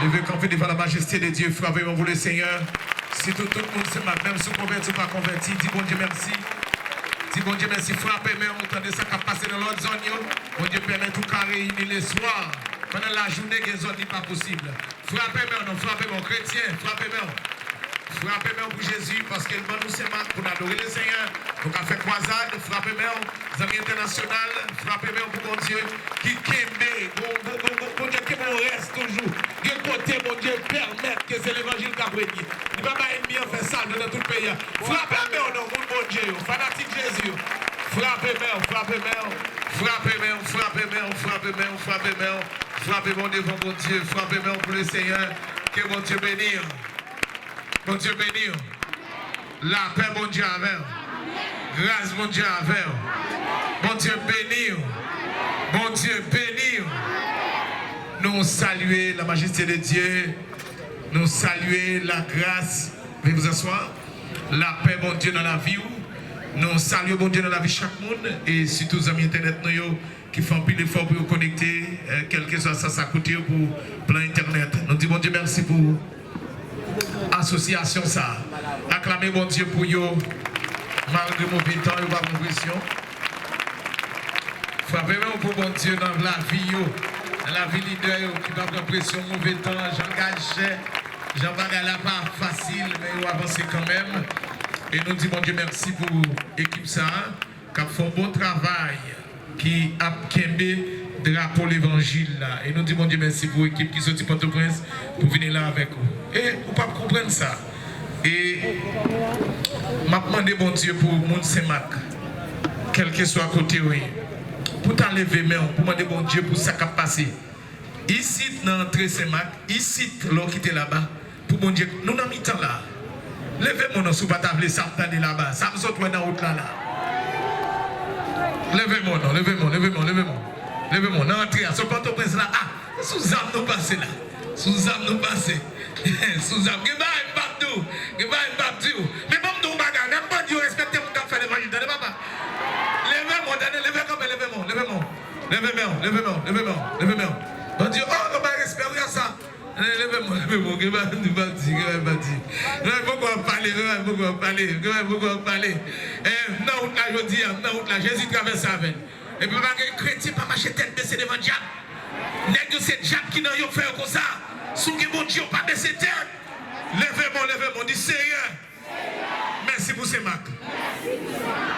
Levez camper devant la majesté de Dieu, frappez-moi pour le Seigneur. Si tout le monde se mat, même si vous converti ou pas converti, dis bon Dieu merci. Dis bon Dieu merci, frappez-moi, vous entendez ça qui a passé dans l'autre zone. Bon Dieu permet tout cas réunir les soirs. Pendant la journée, les autres n'est pas possible. Frappez-moi, non, frappez-moi, chrétien, frappez-moi. Frappez-moi pour Jésus, parce qu'il va nous se mat pour adorer le Seigneur. Donc, on fait croisade, frappez-moi, amis internationaux, frappez-moi pour mon Dieu, qui kembe, bon Dieu, qui me reste toujours. De côté, mon Dieu, permettre que c'est l'évangile qui a brillé. Il ne va pas ennemi en faire ça dans tout le pays. Frappez-moi, non, mon Dieu, fanatique Jésus. Frappez-moi, frappez-moi, frappez-moi, frappez-moi, frappez-moi, frappez-moi, frappez-moi devant mon Dieu, frappez-moi pour le Seigneur, que mon Dieu bénisse. Mon Dieu béni. La paix, mon Dieu, avec. Grâce, mon Dieu, avec. Mon Dieu béni. Mon Dieu béni. Nous saluons la majesté de Dieu. Nous saluons la grâce. Veuillez vous asseoir. La paix, mon Dieu, dans la vie. Nous saluons, mon Dieu, dans la vie de chaque monde. Et surtout, les amis Internet, nous, qui font plus d'efforts pour vous connecter, quel que soit ça coûte pour plein Internet. Nous disons, mon Dieu, merci pour association ça. Acclamez mon Dieu pour vous. Malgré mon temps et votre pression. Frappez-moi pour mon Dieu dans la vie. Dans la vie leader qui va prendre pression, mauvais temps, j'engage. J'en vais là pas facile, mais il va avancer quand même. Et nous disons mon Dieu merci pour l'équipe ça, qui a fait un bon travail, qui a kembe drapeau l'évangile là. Et nous disons mon Dieu merci pour l'équipe qui sortit Port-au-Prince pour venir là avec vous. Et vous ne pouvez pas comprendre ça. Et je demande bon Dieu pour mon Saint-Marc, quel que soit côté oui, pour t'enlever main, pour demander bon Dieu pour ça qui a passé. Ici dans l'entrée Saint-Marc, ici l'eau qui était là-bas, pour mon Dieu, nous n'avons mis temps là. Levez-moi non sous table, ça me là-bas, ça me saute dans la route là. Levez-moi non, levez-moi, levez-moi, levez-moi. Levez-moi, dans l'entrée, à ce Port-au-Prince là, ah, sous-âme nous passer là. Sous-âme nous passer. Sous-âme, que va un babdou, que va un babdou. Mais bon, nous bagarre, n'aime pas Dieu, respectez mon temps, faire l'évangile, donnez papa. Levez-moi, levez-moi, levez-moi, levez-moi, levez-moi, levez-moi, levez-moi. Bon Dieu, oh, on va respecter ça. Levez-moi, levez-moi, que va nous bâtir, que va bâtir. Il faut qu'on parle, il faut qu'on parle. Non, là, je dis, non, là, Jésus traverse avec. Et puis, les chrétiens pas marcher tête baissée devant le diable. N'est-ce que c'est le diable qui n'a rien fait comme ça. Sous que mon Dieu pas baissé tête. Levez-moi, dis Seigneur. Merci pour ces marques.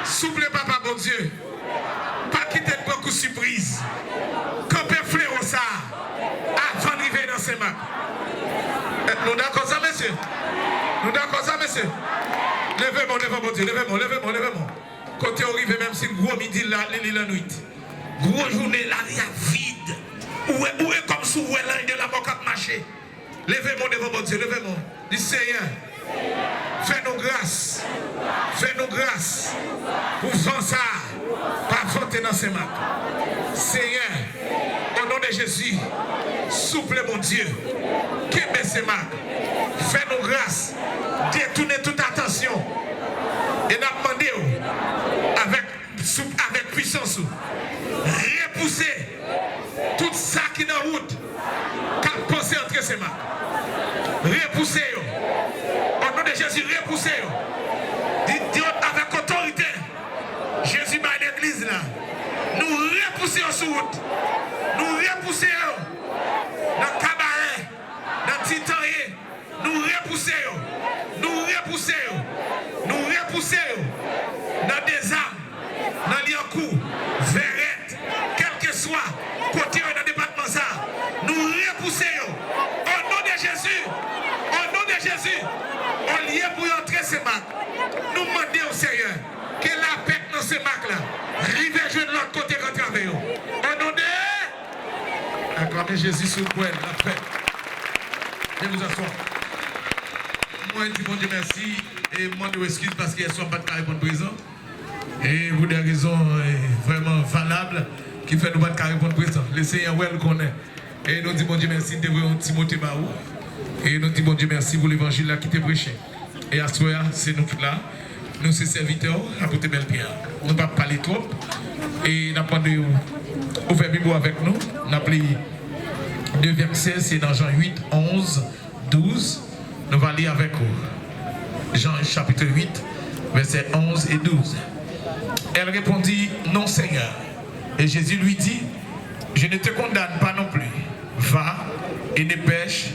Souple papa, bon Dieu. Pas quitter beaucoup de surprise. Campez fléau ça. Avant d'arriver dans ces marques. Nous d'accord ça, monsieur? Nous d'accord ça, monsieur? Levez-moi, bon Dieu. Levez-moi. Quand tu arrives, même si gros midi là, la nuit. Gros journée là, il y a vide. Où est comme sous où est de la mort qui marché. Levez-moi devant mon Dieu, levez-moi. Dis Seigneur, fais-nous grâce. Fais-nous grâce. Pour faire ça. Pas voter dans ces marques. Seigneur, au nom de Jésus, souple mon Dieu. Qu'aimez ces marques. Fais-nous grâce. Détournez toute attention. Et demandez avec puissance. Repousser tout ça qui est dans la route. Quand pensez entre ces marques. Repoussez. Au nom de Jésus, repoussez. Dites avec autorité. Jésus m'a l'église là. Nous repoussons sur route. Nous repoussons dans le cabaret, dans le titanier. Nous repoussons. Dans des armes, dans l'Iankou, Verrette, quel que soit, côté dans le département ça. Nous repoussons. Au nom de Jésus, on lié pour entrer ces marques. Nous demandons au Seigneur que la paix dans ces marques-là, rive de l'autre côté quand travaillons. Au nom de... Acclamez Jésus sur le poêle, la paix. Je vous assois. Moi, je dis mon Dieu merci et moi, je m'excuse parce qu'elles ne sont pas de carré pour présent. Et pour des raisons vraiment valables qui fait nous pas de carré pour présent. Le Seigneur, ouais, le connaît. Et nous disons bon Dieu merci de voir Timothée Baou. Et nous disons bon Dieu merci pour l'évangile là qui t'est prêché. Et à ce moment c'est nous là. Nous sommes serviteurs à côté de Belle-Pierre. Nous ne pouvons pas parler trop. Et nous avons demandé de faire Bibo avec nous. Nous avons appelé Deux versets, c'est dans Jean 8, 11, 12. Nous allons lire avec vous. Jean chapitre 8, versets 11 et 12. Elle répondit, non Seigneur. Et Jésus lui dit, je ne te condamne pas non plus. Va et ne pêche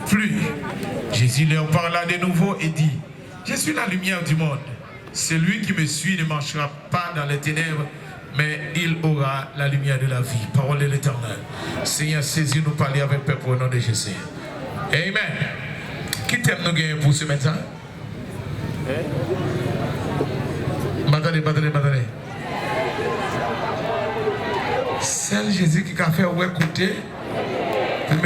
plus. Jésus leur parla de nouveau et dit, je suis la lumière du monde. Celui qui me suit ne marchera pas dans les ténèbres, mais il aura la lumière de la vie. Parole de l'Éternel. Seigneur, saisis-nous parler avec peuple au nom de Jésus. Amen. Qui t'aime nous gagner pour ce matin? Attendez. C'est Jésus qui a fait ouais côté. Pour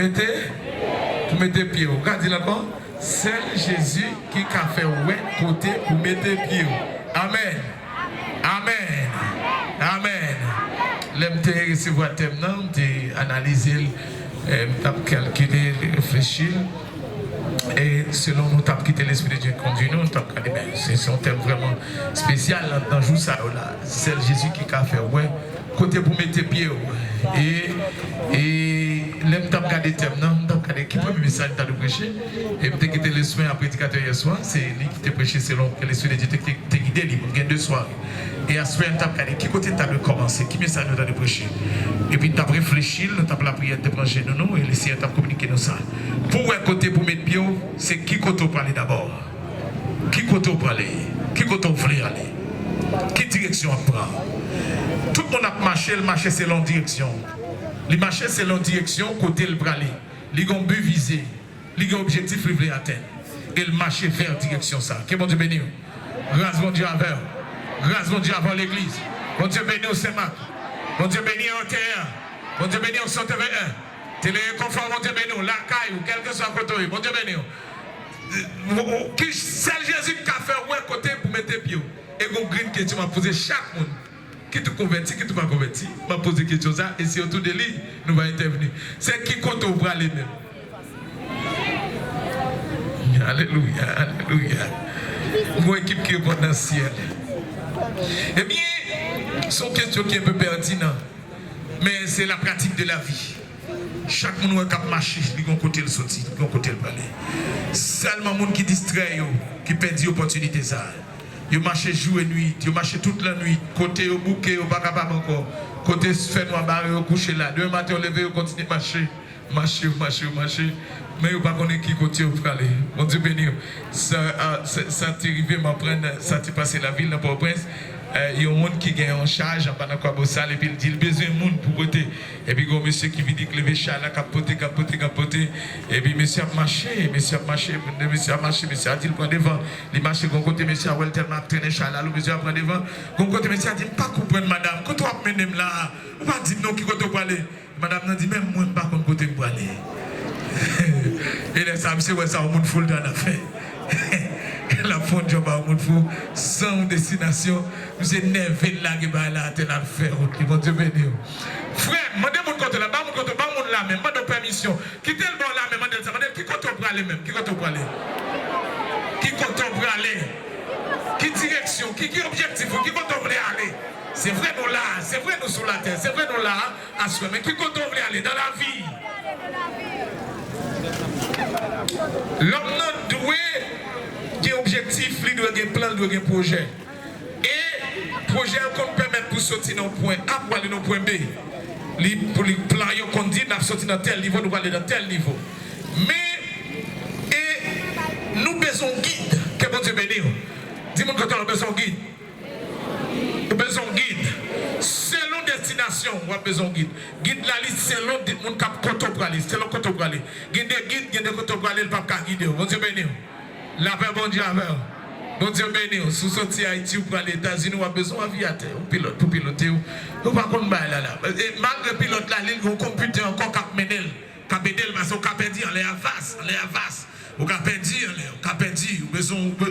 mettre pied. Regardez là-bas. C'est Jésus qui a fait ouais côté pour mettre pied. Amen. Amen. Amen. L'aime te recevoir thème non, te analyser, calculer, réfléchir. Et selon nous, tu as quitté l'Esprit de Dieu conduit nous, c'est un thème vraiment spécial dans le jour ça. C'est Jésus qui a fait ouais côté pour mettre pied. Et l'aime t'as regardé thème non, t'as regardé qui peut me message t'as de prêcher. Et peut-être quitté le soin à prédicateur hier soir, c'est lui qui t'a prêché selon que l'Esprit de Dieu t'a guidé libre, il y a 2 soirs. Et à ce moment t'as regardé qui côté t'as de commencer, qui message t'as de prêcher. Et puis t'as réfléchi, t'as la prière de brancher nous et l'essayer t'as communiqué nous ça. Pour un côté pour mettre pied, c'est qui côté parler d'abord. Qui côté parler, qui côté voulait aller. Quelle direction on prend? Tout le monde a marché, le marché c'est l'en direction. Le marché c'est l'en direction, côté le bras. Il a un but visé, il a un objectif qu'il veut atteindre. Et le marché vers direction ça. Que bon Dieu bénisse. Grâce bon Dieu envers. Grâce bon Dieu avant l'église. Bon Dieu bénisse au Saint-Marc. Bon Dieu bénisse en terre. Bon Dieu bénisse au 121. Téléconfort, bon Dieu bénisse. La caille ou quel que soit côté. Bon Dieu bénisse. C'est Jésus qui a fait ouais côté pour mettre pied. Et une green question m'a posé chaque monde. Qui te convertit, qui te pas converti, m'a posé question ça et c'est autour de lui nous va intervenir. C'est qui compte au bras les mêmes. Alléluia, alléluia. Mon équipe qui est dans le ciel. Eh bien, c'est une question qui est un peu pertinente, mais c'est la pratique de la vie. Chaque monde qui a marché, il a un côté le sorti, il a un côté le parler. Seulement les gens qui distrait, qui perdent l'opportunité ça. Ils marchent jour et nuit, ils marchent toute la nuit, côté au bouquet, au pas capable encore, côté fait noir barré, au coucher là. Demain matin, on levé, on continue de marcher, mais on ne pas connaître qui côté au aller. Mon Dieu béni, ça t'est arrivé, m'apprendre, ça t'est passé la ville dans Port-au-Prince. Il y a un monde qui gagne en charge, en pendant quoi bossal, et puis il dit, il a besoin de monde pour voter. Et puis il y a un monsieur qui vit que le véchal a capoté. Et puis monsieur a marché, monsieur a dit, il prend devant. Il marche de côté, monsieur a tellement traîné chal là, le monsieur a pris devant. De côté, monsieur a dit, pas comprendre madame, quand tu as mené là, on va dire non, qui côté pour aller. Madame n'a dit, même moi, je ne sais pas côté pour aller. Et là, ça, monsieur, ouais, ça, on monde foule dans l'affaire. La fond de job à monde fou, sans destination, vous êtes nerveux là, qui va là, t'es là, faire route, qui vont te bénir. Frère, demandez mon côté là, pas mon côté là, même, pas de permission. Quittez le bon là, même, demandez ça, qui côté pour aller même, qui côté pour aller. Qui côté pour aller. Qui direction, qui objectif, qui côté pour aller. C'est vrai nous là, c'est vrai nous sur la terre, c'est vrai nous là, à soi, mais qui côté pour aller dans la vie. L'homme non doué, qui est objectif, il doit avoir un plan, il doit avoir un projet. Et projet qu'on permet pour sortir dans le point A pour aller dans le point B. Pour les plans qu'on dit, nous sortir dans tel niveau, nous aller dans tel niveau. Mais, et nous besoin de guide. Que bon Dieu bénisse. Dis-moi quand on a besoin de guide. Nous avons besoin de guide. Selon destination, on a besoin de guide. Guide la liste selon mon cap côté pour aller. Selon côté pour aller. Guide des côté pour aller, le pape guide. Bon Dieu bénisse. La paix, bon Dieu, avec. Bon Dieu béni, sous sorti à Haïti ou pour les États-Unis, on a besoin d'un aviateur, un pilote pour piloter. On va pas là. Et malgré le pilote là, il y a un computer encore qui a mené, qui a aidé, parce qu'on a perdu, on est à vaste. On a perdu, on a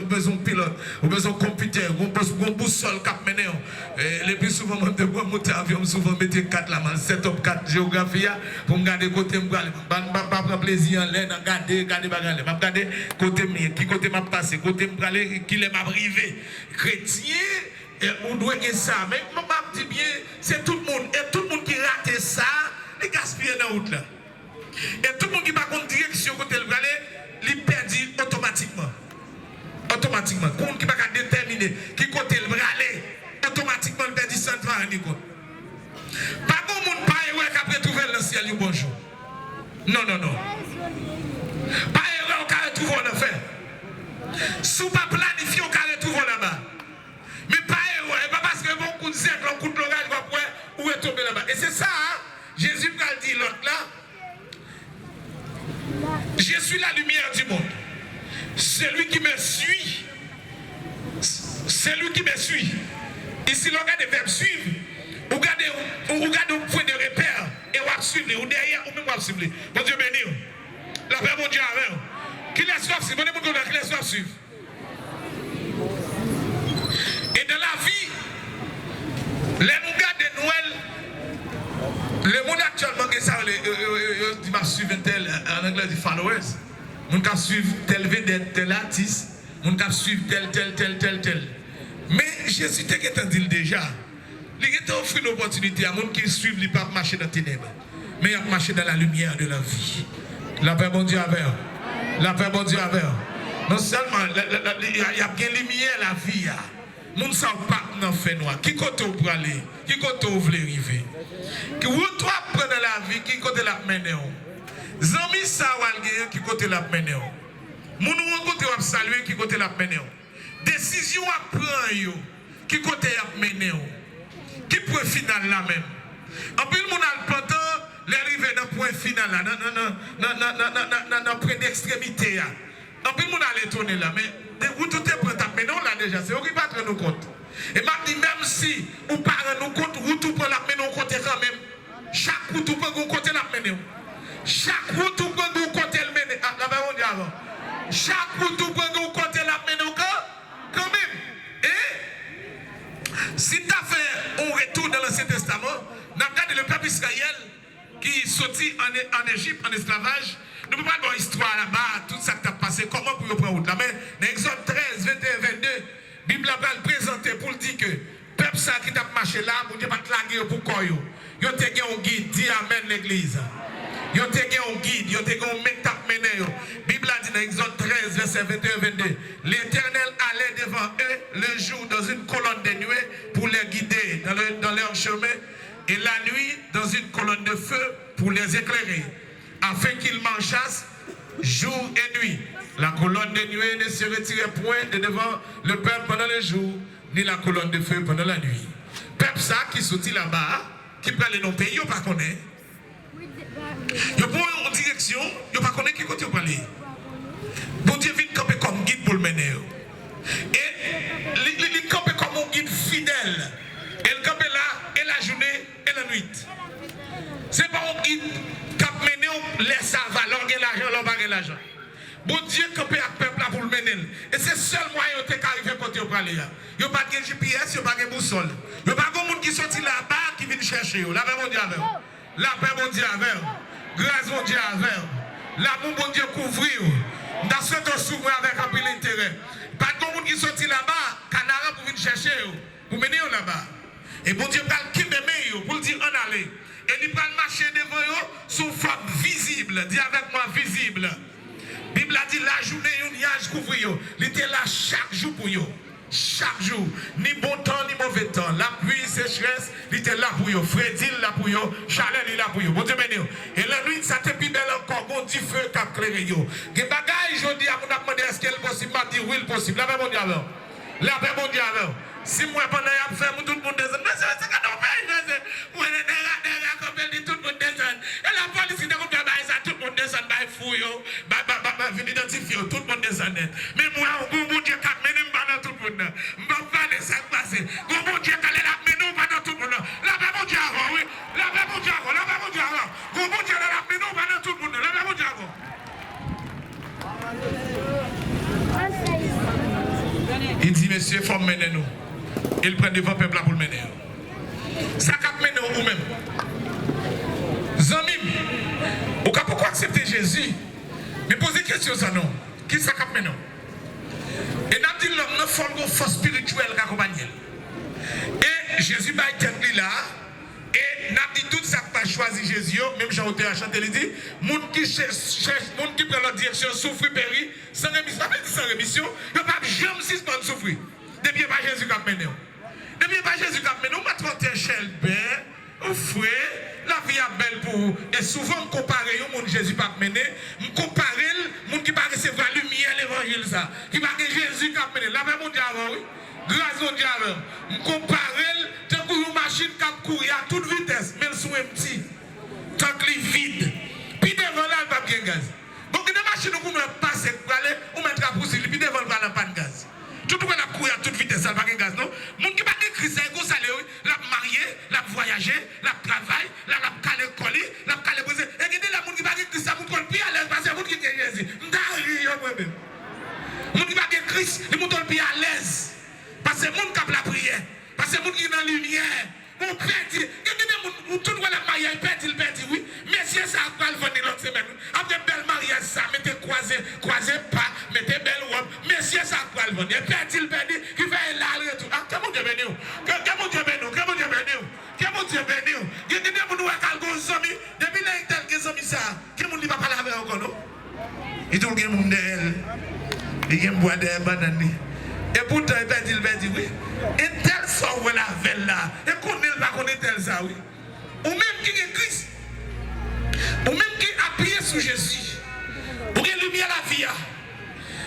besoin de pilote, on a besoin de computer, on a besoin de boussole qui a mené. Les plus souvent, on a monter avion, souvent mettre 4 là, 7 up 4 géographie, pour me garder côté, je ne pas prendre plaisir en l'air, garder, regarder côté, qui côté m'a passé, côté qui m'a arrivé. Chrétien, on doit gagner ça. Mais je dis bien, c'est tout le monde, et tout le monde qui rate ça, il gaspille dans la route là. Et tout le monde qui va contre direction côté le aller, il perdit automatiquement. Automatiquement. Tout le monde qui va déterminer qui côté le aller, automatiquement il perdit sans faire rien compte. Pas bon monde pas erreur qu'après trouver le ciel du bonjour. Non, non, non. Pas erreur qu'à retrouver en enfer. Sous pas planifié qu'à retrouver là-bas. Mais pas erreur, pas parce que bon coup de zèle, un coup de l'orage, où est tombé là-bas. Et c'est ça, hein? Jésus va le dire l'autre là. Je suis la lumière du monde. Celui qui me suit, celui qui me suit. Ici, l'on regarde le verbe suivre. Vous regardez un point de repère et vous suivez, ou derrière, ou même vous suivez. Bon Dieu béni. La paix, mon Dieu, avec. Qui laisse suivre, c'est bon, qui laisse suivre. Et dans la vie, les gens de Noël, le monde actuellement, que ça, il m'a suivi tel, en anglais, dit followers. On peut suivre tel vedette, tel artiste, on peut suivre tel. Mais Jésus t'a dit déjà. Il a offert l'opportunité à gens qui suivent, ils ne peuvent pas marcher dans les ténèbres. Mais ils marcher dans la lumière de la vie. La paix, bon Dieu, avec. La paix, bon Dieu, avec. Non seulement, il y a bien lumière la vie. Les gens ne savent pas dans le fait noir. Qui côté pour aller? Qui côté vous voulez arriver? Qui vous trois prendre la vie? Qui côté la mener? Zami sa walge qui côté la mener? Moun côté va saluer qui côté la mener? Décision à prendre qui côté la mener? Qui point final là même? En plus, le monde a le pendant l'arrivée dans le point final là, dans point d'extrémité. En plus, le monde a les tourner là, mais vous tout est prêt à mener là déjà, c'est eux qui battent nous compte. Et m'a dit même si vous parlez nous compte, vous tout pour la mener côté quand même. Chaque route pour vous côté la mener. Chaque route pour vous côté le mener. Ah, là on dit avant. Chaque route pour vous côté la mener quand même. Et si tu as fait un retour dans l'Ancien Testament, nous regardons le peuple Israël qui sortit en Égypte en esclavage. Nous ne pouvons pas avoir histoire là-bas, tout ça qui a passé, comment pour prendre route là. Mais dans Exode 13, 21, 22, la Bible va le présenter pour dire que le peuple ça qui a marché là, vous ne pouvez pas te laguer pour quoi. Vous avez un guide, dit Amen l'église. Vous avez un guide, vous avez un mec qui a mené. La Bible a dit dans Exode 13, verset 21, 22, l'Éternel allait devant eux le jour dans une colonne de nuée pour les guider dans leur chemin, et la nuit dans une colonne de feu pour les éclairer, afin qu'ils marchassent jour et nuit. La colonne de nuée ne se retirait point de devant le peuple pendant le jour, ni la colonne de feu pendant la nuit. Peuple ça qui sortit là-bas, qui prend les noms pays, il ne pas connaît. Il prend en direction, il ne pas connaît qui côté il aller. Bon Dieu vient camper comme guide pour le mener. Et il campe comme un guide fidèle. Il campe là, et la journée, et la nuit. Ce n'est pas un guide qui a mené, laisse ça va, l'on gagne l'argent, l'on pas gagne l'argent. Bon Dieu campe avec le peuple là pour le mener. Et c'est le seul moyen de arriver côté où aller. Il n'y a pas de GPS, il n'y a pas de boussole. Il n'y a pas de monde qui sortit là-bas qui vient chercher. La paix mon Dieu avec. La paix mon Dieu avec. Grâce mon Dieu avec. L'amour mon Dieu couvrir. Dans ce temps s'ouvre avec un peu d'intérêt. Pas de monde qui sortit là-bas, Canara pour venir chercher. Pour mener là-bas. Et bon Dieu parle qui m'aime pour dire en aller. Et il va marcher devant eux sous forme visible. Dis avec moi visible. La Bible a dit la journée, un nuage couvre eux. Il était là chaque jour pour eux. Chaque jour. Ni bon temps, ni mauvais temps. La pluie, sécheresse, il était là pour eux. Fredil là pour eux. Chaleur, il est là pour eux. Bon Dieu béni. Et la nuit, ça te plus belle encore. Bon Dieu feu qui a éclairé eux. Que bagaille, je dis à mon demandé est-ce qu'elle est possible? Je dis oui, possible. La paix, mon Dieu alors. La paix, mon Dieu alors. Si moi, pendant que je fais, tout le monde descend. Mais c'est quand on fait, moi, tout le monde descend. Et la police, tout le monde descend, fouille, venir identifier, tout le monde descend. Mais moi, mon Dieu, qui a mené dans tout le monde. Je ne vais pas laisser ça passer. Mon Dieu, qui a mené dans tout le monde. La paix, mon Dieu avant, oui. La paix, mon Dieu avant, la paix, mon Dieu avant. Mon Dieu, qui a mené dans tout le monde. La paix, mon Dieu avant. Il dit, monsieur, il faut mener nous. Il prend devant le peuple pour le mener. Ça cap mener ou même. Zamim, ou cap pourquoi accepter Jésus? Mais posez question ça non. Qui ça cap mener? Et n'a dit l'homme ne forme une force spirituelle qui accompagne. Et Jésus va être là. Et n'a dit tout ça pas choisi Jésus, même Jean-Auteur a chanté, il dit, moun qui prend leur direction souffre, périt, sans rémission, sans rémission, il ne peut pas jamais suspendre souffrir. Depuis pas Jésus qui a mené. Depuis pas Jésus qui a mené, on va tromper Chel ben, on frère, la vie est belle pour vous. Et souvent, on compare au monde Jésus pas mené, on compare le monde qui va recevoir la lumière, l'évangile, ça, qui va Jésus qui a mené. La même monde avant, oui. Grâce au diable, on compare tant que une machine qui a couru à toute vitesse, mais elle est petit, tant que est vide. Puis devant là, elle va bien gaz. Donc, des machines qui nous passent, on met la poussière, puis devant elle va pas de gaz. Tout le monde a couru à toute vitesse, ça va pas de gaz, non? Moun qui va écrire ça, il l'a marié, l'a voyagé, l'a travaillé, l'a calé collé, l'a calé posé. Et regardez la moun qui va écrire ça, moun qui est à l'aise, parce que moun qui est Jésus. M'dari, moun qui va écrire, il moun qui est à l'aise. Parce que moun qui a la prière, parce que moun qui est dans la lumière. Mon père dit, tout le monde a marié, il perd, oui. Messieurs, ça va le venir l'autre semaine. Après belle mariage, ça, mettez croisez pas, mettez belle robe. Messieurs, ça va le venir. Il perd, qui fait là le retour. Ah, comment Dieu béni? Comment Dieu béni? Comment Dieu béni? Comment Dieu béni? Il y a des gens qui ont des amis, depuis là, il y a des amis, ça. Qui ne dit pas parler avec encore, non? Il y a des gens qui ont boire des bananes. Et pourtant, il perd, oui. Et tel sort où la veille là. Et qu'on ne va connaître tel ça, oui. Ou même qui est Christ. Ou même qui est appuyé sur Jésus. Ou qui est lumière la vie.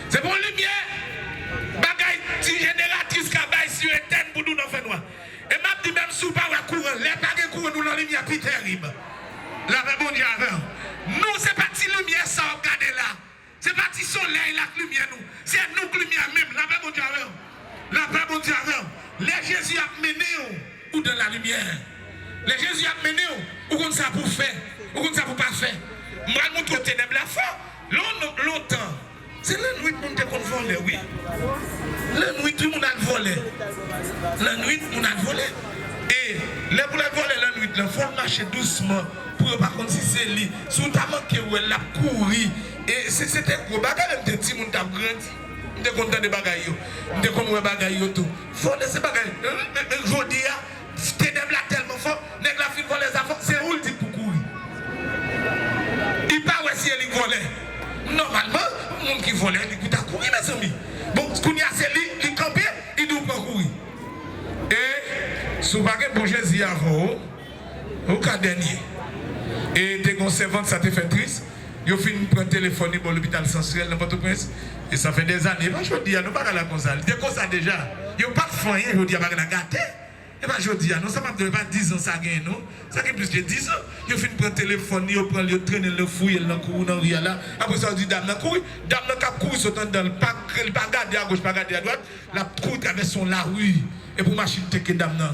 C'est pour lumière. Bagaille génératrice qui a sur éterne pour nous dans le noir. Et m'a dit même sous pas courant. Les bagailles courant nous dans la lumière plus terrible. La bon Dieu avant. Nous, c'est parti lumière ça, regardez là. C'est parti soleil, la lumière nous. C'est nous que lumière même. La paix, mon Dieu, la paix, mon Dieu, les Jésus a mené ou dans la lumière. Les Jésus a mené ou comme ça pour faire, ou comme ça pour pas faire. Moi, je montre ténèbres la foi. Longtemps. C'est la nuit que nous avons volé, oui. La nuit, tout le monde a volé. La nuit, on a volé. Et les pour la voler la nuit, il faut marcher doucement pour par contre si c'est lui. Sous ta manqué où elle a couru. Et c'était un gros bagage, même petit monde a grandi. On est content de bagaille. On est content de bagaille tout. Faut laisser bagaille. Je dis, ténèbres là tellement fort, nèg la fin voler les affaires, c'est où le dit pour courir. Il pas ouais si elle volait. Normalement, le monde qui volait, il a couru mes amis. Bon, ce qu'on y a c'est lui, il campait, il doit pas courir. Et sous bagage pour Jésus avant, au cas dernier. Et tes conservantes, ça te fait triste. Ils ont fini de prendre téléphone pour l'hôpital sensuel dans Port-au-Prince. Et ça fait des années. Je dis, nous pas la comme ça. Ils comme ça déjà. Ils n'ont pas de foyer, je dis, pas la gâter. Et bien je dis, non, ça ne peut pas 10 ans, ça gagne, non. Ça gagne plus de 10 ans. Ils ont fini de prendre téléphone, ils ont traîné le fouille, ils ont couru dans le riz là. Après ça, on dit, dame, couru. Dame, cap couru, sautant dans le parc, il pas garder à gauche, pas garder à droite. La couru traverse la rue. Et pour machine, t'es dame, non.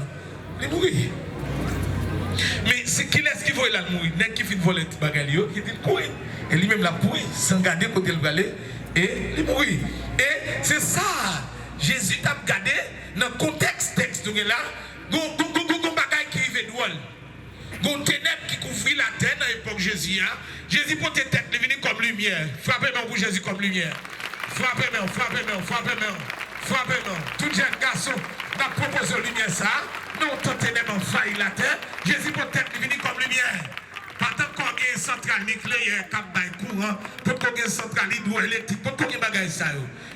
Il mourit. Mais c'est qui laisse qui voit là mourir, n'est qui fait voler ce bagage qui dit courir et lui même la courir sans garder côté le aller et il mourir. Et c'est ça Jésus t'a regardé dans le contexte texte là, gon bagage qui rive drôle. Gon ténèbres qui couvrit la terre dans l'époque Jésus a. Jésus pour tes têtes devenir comme lumière. Frappez-moi pour Jésus comme lumière. Frappez-moi, frappez-moi, frappez-moi. Frappez-moi. Tout jeune garçon t'a proposé lumière ça. Non, ton ténèbres failli la terre. Jésus pour tête devenir comme lumière. Pendant qu'on a une centrale nucléaire, cap bail courant, pour qu'on ait une centrale hydroélectrique, pour qu'on ait un bagage ça.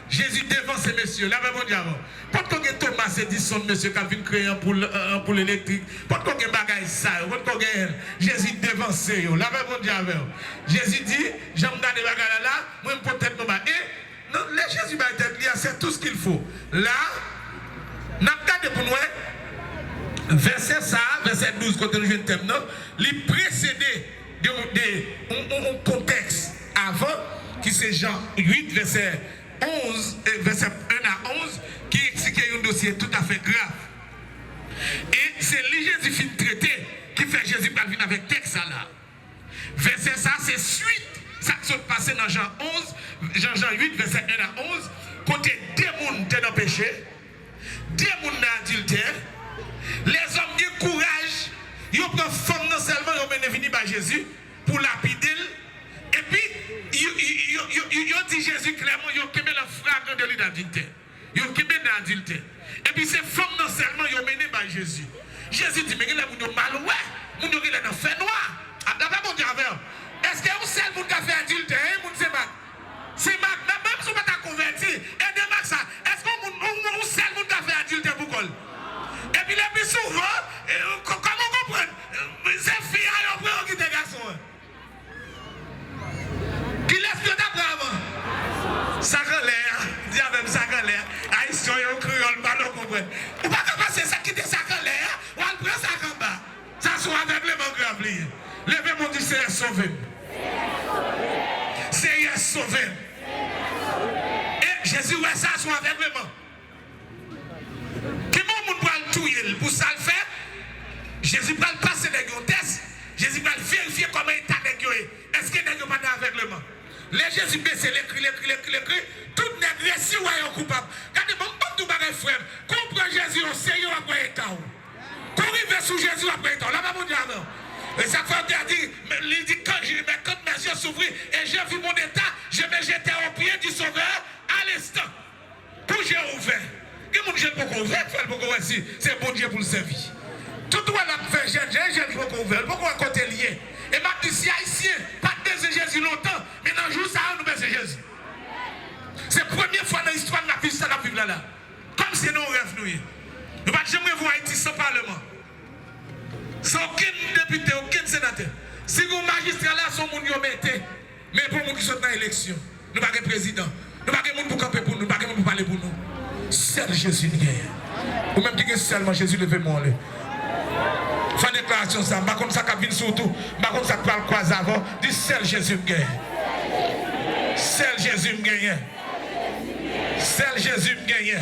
Jésus devant ces messieurs, là même on dit avant. Pour qu'on ait Thomas Edison, monsieur, qui a vu créer un poule électrique, pour qu'on ait un bagage ça, pour qu'on ait Jésus devant ces là même on dit avant. Jésus dit, j'aime dans des bagages là, moi peut-être non. Et non, les Jésus va être lié, c'est tout ce qu'il faut. Là, n'a pas pour nous. Verset ça, verset 12, quand nous venons thème, il précédé un contexte avant, qui c'est Jean 8, verset 11, verset 1 à 11, qui explique un dossier tout à fait grave. Et c'est lui Jésus fin traité qui fait Jésus pas venir avec texte là. Verset ça, c'est suite, ça qui s'est passé dans Jean 11, Jean 8, verset 1 à 11, côté deux personnes dans le péché, deux personnes dans l'adultère. Les hommes qui ont courage, ils ont pris femme non seulement, ils ont venu par Jésus pour lapider. Et puis, ils ont dit Jésus clairement, ils ont quitté le fragment de l'adultère. Ils ont quitté l'adultère. Et puis, ces femmes non seulement, ils ont mené par Jésus. Jésus dit, mais il est mal, ouais. Moun yo qui est dans fait noir. D'après mon Dieu, est-ce que vous seul monde qui a fait adultère, moun c'est Mac? C'est Mac, même si vous n'êtes pas converti, aidez Mac ça. Est-ce que vous seul monde qui a fait adultère pour col? Et puis les plus souvent, comment on comprend? C'est fille à l'opéra qui est garçon. Qui laisse que t'apprends avant? Sacre-l'air, dis avec sacre-l'air. Haïtien, yon créole, pas l'on comprend. Ou pas que c'est ça qui est sacre-l'air, ou elle prend ça comme bas. Ça soit aveuglement grave. Levez mon Dieu, c'est sauvé. C'est sauvé. Et Jésus, ouais, ça soit aveuglement. Qui mon monde va le tuer pour ça le faire? Jésus va le passer dans le test. Jésus va le vérifier comment il est négocié. Est-ce qu'il n'est pas d'aveuglement? Les Jésus baisse l'écrit. Tout nègre si vous êtes coupable. Regardez, mon tout bagage frère. Comprends Jésus au Seigneur après état. Quand arrive sous Jésus après état. Là, mon Dieu, non. Et ça fait il dit quand mes yeux s'ouvrirent et j'ai vu mon état, je me jetais au pied du Sauveur à l'instant. Pour j'ai ouvert. Et mon Dieu pour qu'on ouvert, c'est bon Dieu pour le servir. Tout le monde a fait j'ai pour qu'on ouvert. Pourquoi côté lié? Et ma dit si haïtien, pas de Jésus longtemps, mais dans le jour ça nous baisse Jésus. C'est la première fois dans l'histoire de la vie, ça la Bible là. Comme si nous rêvons nous. Nous pas jamais voir Haïti sans parlement. Sans aucun député, aucun sénateur. Si vous magistrat là, son monde y mettez, mais pour nous qui sont dans l'élection, nous pas de président, nous pas de monde pour camper pour nous, nous pas de monde pour parler pour nous. Seul Jésus n'est. Ou même qui est seulement Jésus levez-moi. Fin déclaration ça, par contre ça qui vient surtout, par contre ça qui parle quoi avant, dit seul Jésus gagne. Seul Jésus gagne. Seul Jésus gagne.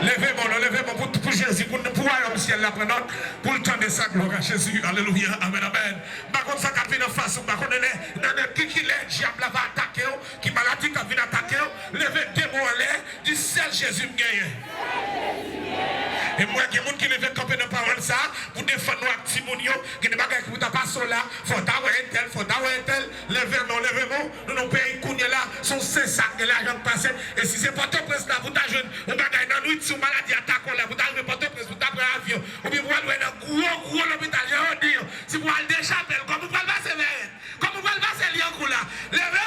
Levez-moi pour Jésus, pour le ciel là pendant, pour le temps de sa gloire à Jésus. Alléluia, amen, amen. Par contre ça qui vient en face, par contre qui est, diable va attaquer, qui maladie qui vient attaquer, levez-moi l'air, dit seul Jésus gagne. Et moi, il y a des gens qui lèvent camper dans la parole ça, pour défendre nos actimonio, qui ne pas pour ta passer là, faut d'avoir un tel, levez-moi, nous nous payons qu'on est là, son 5 sacs de l'argent passé, et si c'est pas ton président, vous t'as jeune, on va gagner dans la nuit, si vous maladie attaque là, vous t'avez pas ton président, vous t'avez un avion, ou bien vous allez dans un gros hôpital, j'ai un dire, si vous allez des chapelles, comme vous allez passer vers, comme vous allez passer Lyon là, levez